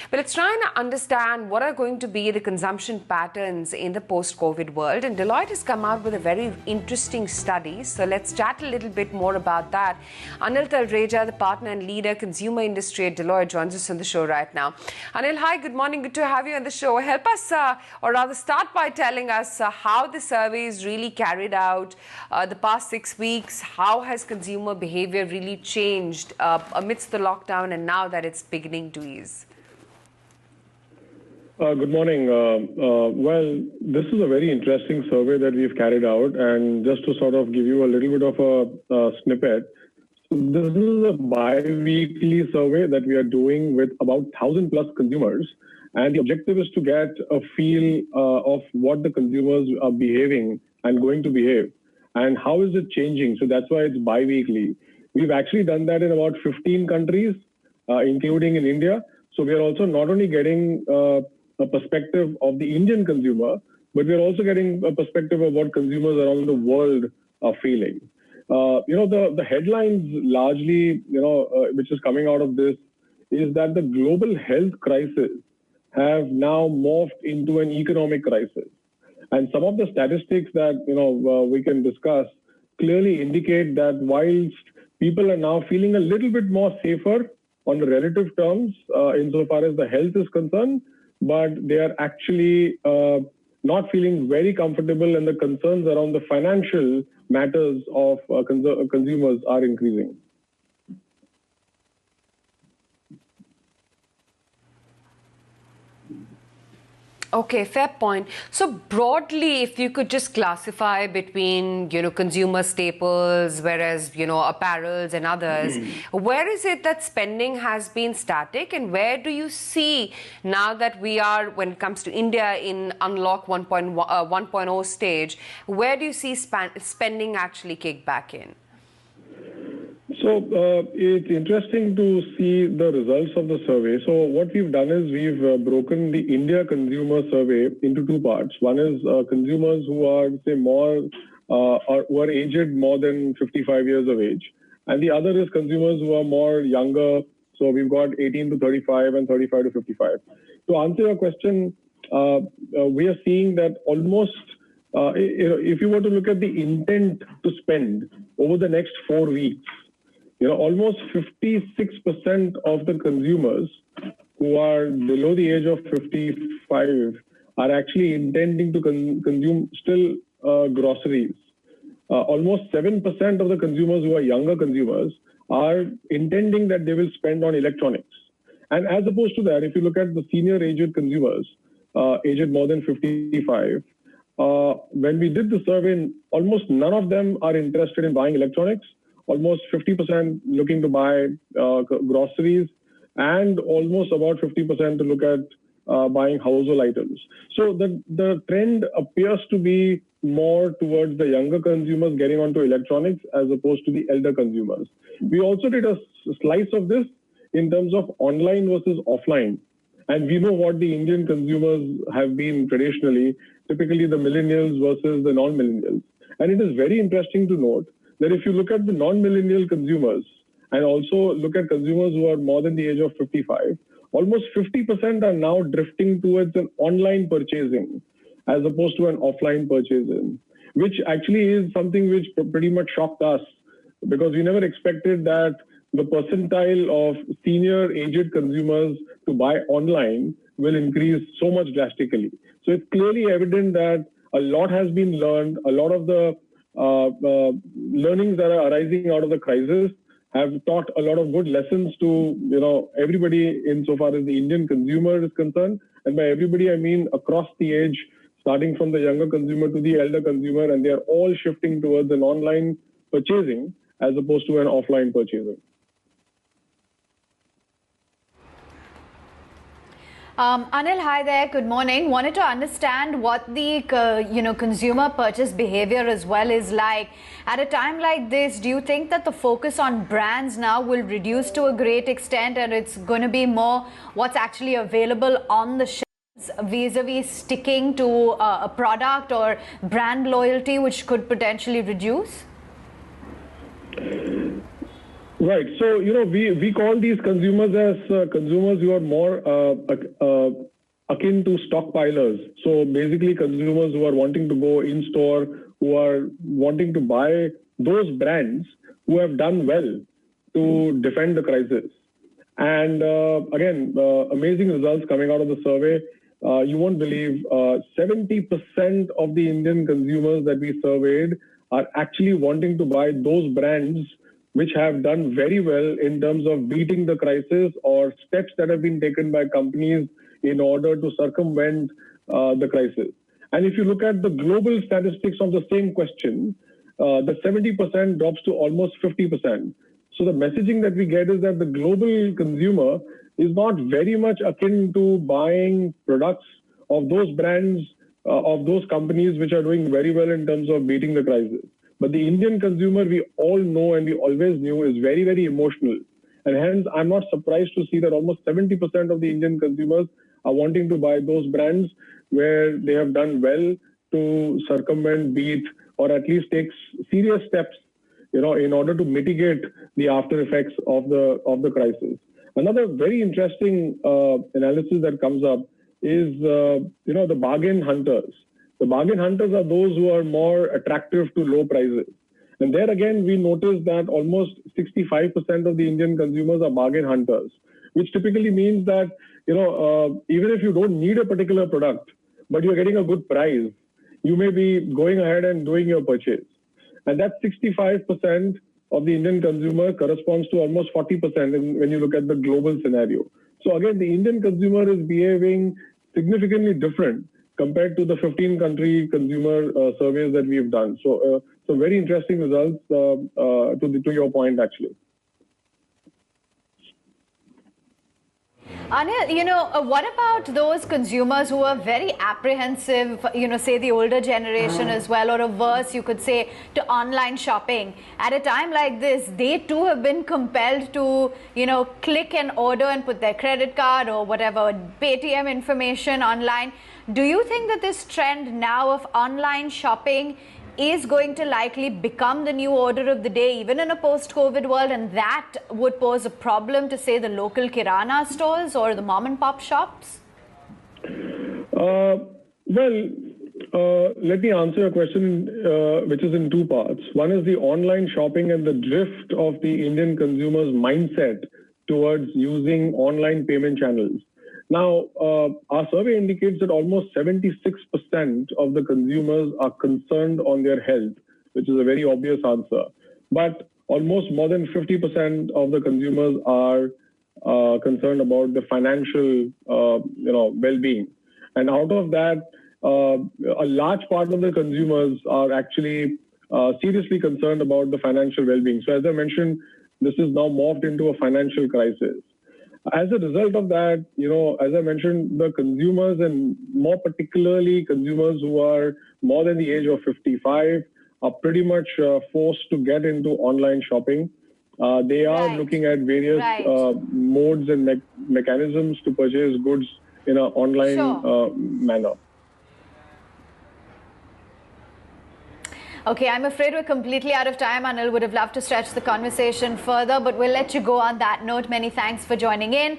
But let's try and understand what are going to be the consumption patterns in the post-COVID world. And Deloitte has come out with a very interesting study. So let's chat a little bit more about that. Anil Talreja, the partner and leader consumer industry at Deloitte, joins us on the show right now. Anil, hi, good morning. Good to have you on the show. Help us, or rather start by telling us how the survey is really carried out the past 6 weeks. How has consumer behavior really changed amidst the lockdown and now that it's beginning to ease? Good morning. Well, this is a very interesting survey that we've carried out, and just to sort of give you a little bit of a snippet, this is a bi-weekly survey that we are doing with about 1,000 plus consumers, and the objective is to get a feel of what the consumers are behaving and going to behave, and how is it changing. So that's why it's bi-weekly. We've actually done that in about 15 countries, including in India. So we are also not only getting a perspective of the Indian consumer, but we're also getting a perspective of what consumers around the world are feeling. The headlines largely, which is coming out of this, is that the global health crisis have now morphed into an economic crisis. And some of the statistics that, we can discuss clearly indicate that whilst people are now feeling a little bit more safer on the relative terms insofar as the health is concerned, but they are actually not feeling very comfortable, and the concerns around the financial matters of consumers are increasing. Okay, fair point. So broadly, if you could just classify between, consumer staples, whereas, apparels and others, where is it that spending has been static, and where do you see now that we are, when it comes to India, in unlock 1.0 stage, where do you see spending actually kick back in? So it's interesting to see the results of the survey. So what we've done is we've broken the India consumer survey into two parts. One is consumers who are, say, who are aged more than 55 years of age. And the other is consumers who are more younger. So we've got 18 to 35 and 35 to 55. To answer your question, we are seeing that almost, if you were to look at the intent to spend over the next 4 weeks, almost 56% of the consumers who are below the age of 55 are actually intending to consume still groceries. Almost 7% of the consumers who are younger consumers are intending that they will spend on electronics. And as opposed to that, if you look at the senior aged consumers, aged more than 55, when we did the survey, almost none of them are interested in buying electronics. Almost 50% looking to buy groceries, and almost about 50% to look at buying household items. So the trend appears to be more towards the younger consumers getting onto electronics as opposed to the elder consumers. We also did a slice of this in terms of online versus offline. And we know what the Indian consumers have been traditionally, typically the millennials versus the non-millennials. And it is very interesting to note that if you look at the non-millennial consumers and also look at consumers who are more than the age of 55, almost 50% are now drifting towards an online purchasing as opposed to an offline purchasing, which actually is something which pretty much shocked us, because we never expected that the percentile of senior aged consumers to buy online will increase so much drastically. So it's clearly evident that a lot has been learned. A lot of the learnings that are arising out of the crisis have taught a lot of good lessons to everybody insofar as the Indian consumer is concerned. And by everybody, I mean across the age, starting from the younger consumer to the elder consumer, and they are all shifting towards an online purchasing as opposed to an offline purchasing. Anil, hi there. Good morning. Wanted to understand what the consumer purchase behavior as well is like. At a time like this, do you think that the focus on brands now will reduce to a great extent, and it's going to be more what's actually available on the shelves vis-a-vis sticking to a product, or brand loyalty, which could potentially reduce? Right. So, we call these consumers as consumers who are more akin to stockpilers. So basically consumers who are wanting to go in store, who are wanting to buy those brands who have done well to defend the crisis. And again, amazing results coming out of the survey. You won't believe 70% of the Indian consumers that we surveyed are actually wanting to buy those brands which have done very well in terms of beating the crisis or steps that have been taken by companies in order to circumvent the crisis. And if you look at the global statistics of the same question, the 70% drops to almost 50%. So the messaging that we get is that the global consumer is not very much akin to buying products of those brands, of those companies which are doing very well in terms of beating the crisis. But the Indian consumer, we all know and we always knew, is very, very emotional. And hence, I'm not surprised to see that almost 70% of the Indian consumers are wanting to buy those brands where they have done well to circumvent, beat, or at least take serious steps, in order to mitigate the after effects of the crisis. Another very interesting analysis that comes up is, the bargain hunters. The bargain hunters are those who are more attractive to low prices. And there again, we noticed that almost 65% of the Indian consumers are bargain hunters, which typically means that, even if you don't need a particular product, but you're getting a good price, you may be going ahead and doing your purchase. And that 65% of the Indian consumer corresponds to almost 40% when you look at the global scenario. So again, the Indian consumer is behaving significantly different compared to the 15-country consumer surveys that we've done. So, very interesting results to your point, actually. Anil, what about those consumers who are very apprehensive, say the older generation as well, or averse, you could say, to online shopping? At a time like this, they too have been compelled to, click and order and put their credit card or whatever, Paytm information online. Do you think that this trend now of online shopping is going to likely become the new order of the day, even in a post-COVID world, and that would pose a problem to, say, the local kirana stores or the mom-and-pop shops? Let me answer your question, which is in two parts. One is the online shopping and the drift of the Indian consumer's mindset towards using online payment channels. Now, our survey indicates that almost 76% of the consumers are concerned on their health, which is a very obvious answer. But almost more than 50% of the consumers are concerned about the financial, well-being. And out of that, a large part of the consumers are actually seriously concerned about the financial well-being. So as I mentioned, this is now morphed into a financial crisis. As a result of that, as I mentioned, the consumers, and more particularly consumers who are more than the age of 55, are pretty much forced to get into online shopping. They are looking at various modes and mechanisms to purchase goods in an online manner. Okay, I'm afraid we're completely out of time. Anil would have loved to stretch the conversation further, but we'll let you go on that note. Many thanks for joining in.